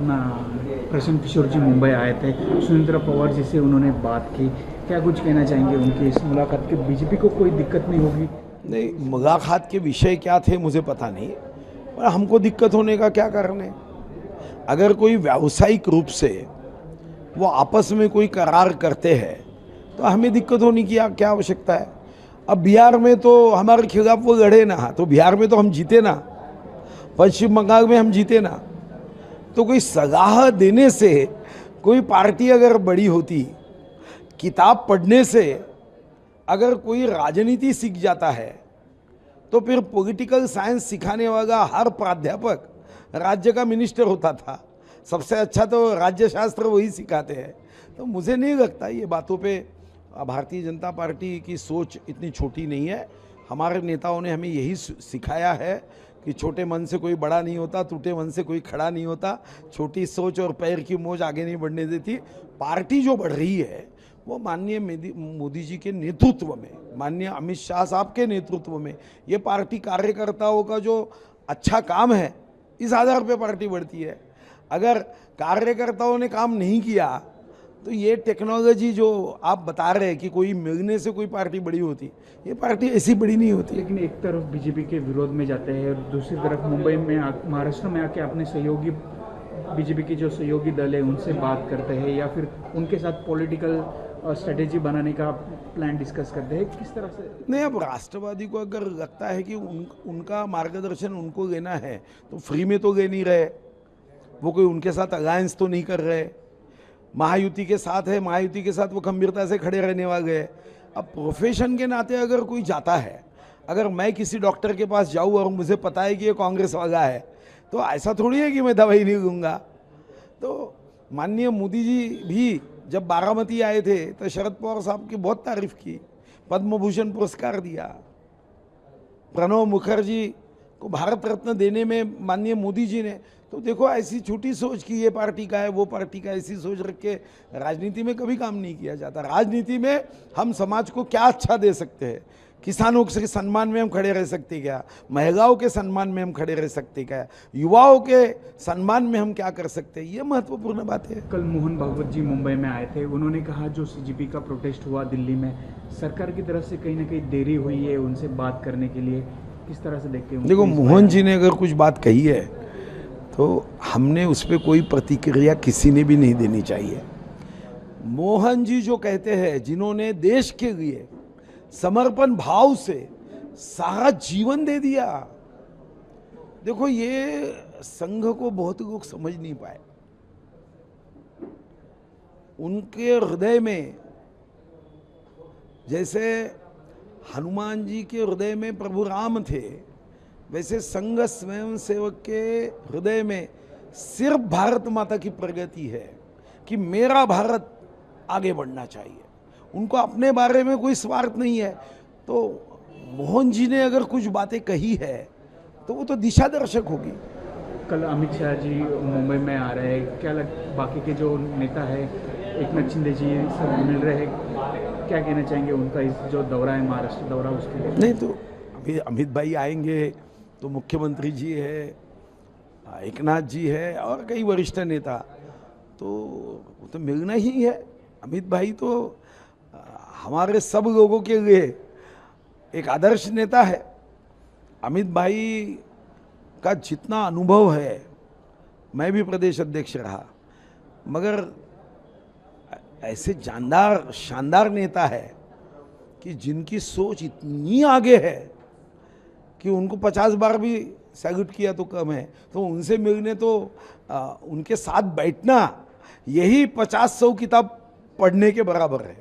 अपना प्रशांत किशोर जी मुंबई आए थे, सुनेंद्र पवार जी से उन्होंने बात की, क्या कुछ कहना चाहेंगे उनकी इस मुलाकात के? बीजेपी को कोई दिक्कत नहीं होगी? नहीं, मुलाकात के विषय क्या थे मुझे पता नहीं, पर हमको दिक्कत होने का क्या कारण है? अगर कोई व्यावसायिक रूप से वो आपस में कोई करार करते हैं तो हमें दिक्कत होने की क्या आवश्यकता है? अब बिहार में तो हमारे खिलाफ वो लड़े ना, तो बिहार में तो हम जीते ना, पश्चिम बंगाल में हम जीते ना। तो कोई सलाह देने से कोई पार्टी अगर बड़ी होती, किताब पढ़ने से अगर कोई राजनीति सीख जाता है, तो फिर पॉलिटिकल साइंस सिखाने वाला हर प्राध्यापक राज्य का मिनिस्टर होता था। सबसे अच्छा तो राज्य शास्त्र वही सिखाते हैं। तो मुझे नहीं लगता ये बातों पे भारतीय जनता पार्टी की सोच इतनी छोटी नहीं है। हमारे नेताओं ने हमें यही सिखाया है कि छोटे मन से कोई बड़ा नहीं होता, टूटे मन से कोई खड़ा नहीं होता, छोटी सोच और पैर की मोज आगे नहीं बढ़ने देती। पार्टी जो बढ़ रही है वो माननीय मोदी जी के नेतृत्व में, माननीय अमित शाह साहब के नेतृत्व में, ये पार्टी कार्यकर्ताओं का जो अच्छा काम है इस आधार पे पार्टी बढ़ती है। अगर कार्यकर्ताओं ने काम नहीं किया तो ये टेक्नोलॉजी जो आप बता रहे हैं कि कोई मिलने से कोई पार्टी बड़ी होती, ये पार्टी ऐसी बड़ी नहीं होती। लेकिन एक तरफ बीजेपी के विरोध में जाते हैं और दूसरी तरफ मुंबई में महाराष्ट्र में आके अपने सहयोगी बीजेपी के जो सहयोगी दल है उनसे बात करते हैं या फिर उनके साथ पॉलिटिकल स्ट्रेटेजी बनाने का प्लान डिस्कस करते हैं, किस तरह से? नहीं, अब राष्ट्रवादी को अगर लगता है कि उनका मार्गदर्शन उनको लेना है तो फ्री में तो ले नहीं रहे, वो कोई उनके साथ अलायंस तो नहीं कर रहे, महायुति के साथ है, महायुति के साथ वो गंभीरता से खड़े रहने वाले हैं। अब प्रोफेशन के नाते अगर कोई जाता है, अगर मैं किसी डॉक्टर के पास जाऊँ और मुझे पता है कि ये कांग्रेस वाला है, तो ऐसा थोड़ी है कि मैं दवाई नहीं लूँगा। तो माननीय मोदी जी भी जब बारामती आए थे तो शरद पवार साहब की बहुत तारीफ की, पद्म भूषण पुरस्कार दिया, प्रणब मुखर्जी को भारत रत्न देने में माननीय मोदी जी ने। तो देखो, ऐसी छोटी सोच की ये पार्टी का है वो पार्टी का, ऐसी सोच रख के राजनीति में कभी काम नहीं किया जाता। राजनीति में हम समाज को क्या अच्छा दे सकते हैं, किसानों के सम्मान में हम खड़े रह सकते क्या, महिलाओं के सम्मान में हम खड़े रह सकते क्या, युवाओं के सम्मान में हम क्या कर सकते हैं, ये महत्वपूर्ण बात है। कल मोहन भागवत जी मुंबई में आए थे, उन्होंने कहा जो सीजेपी का प्रोटेस्ट हुआ दिल्ली में, सरकार की तरफ से कहीं ना कहीं देरी हुई है उनसे बात करने के लिए, किस तरह से देखते हैं? देखो, मोहन जी ने अगर कुछ बात कही है तो हमने उस पर कोई प्रतिक्रिया किसी ने भी नहीं देनी चाहिए। मोहन जी जो कहते हैं, जिन्होंने देश के लिए समर्पण भाव से सारा जीवन दे दिया, देखो ये संघ को बहुत लोग समझ नहीं पाए। उनके हृदय में जैसे हनुमान जी के हृदय में प्रभु राम थे, वैसे संघ स्वयं सेवक के हृदय में सिर्फ भारत माता की प्रगति है कि मेरा भारत आगे बढ़ना चाहिए। उनको अपने बारे में कोई स्वार्थ नहीं है। तो मोहन जी ने अगर कुछ बातें कही है तो वो तो दिशा दर्शक होगी। कल अमित शाह जी मुंबई में आ रहे हैं, क्या बाकी के जो नेता है एकनाथ शिंदे जी सब मिल रहे हैं, क्या कहना चाहेंगे उनका इस जो दौरा है महाराष्ट्र दौरा उसके लिए? नहीं, तो अभी अमित भाई आएंगे तो मुख्यमंत्री जी है, एकनाथ जी है और कई वरिष्ठ नेता, तो वो तो मिलना ही है। अमित भाई तो हमारे सब लोगों के लिए एक आदर्श नेता है। अमित भाई का जितना अनुभव है, मैं भी प्रदेश अध्यक्ष रहा, मगर ऐसे शानदार नेता है कि जिनकी सोच इतनी आगे है कि उनको 50 बार भी सैल्यूट किया तो कम है। तो उनसे मिलने तो उनके साथ बैठना यही 50-100 किताब पढ़ने के बराबर है।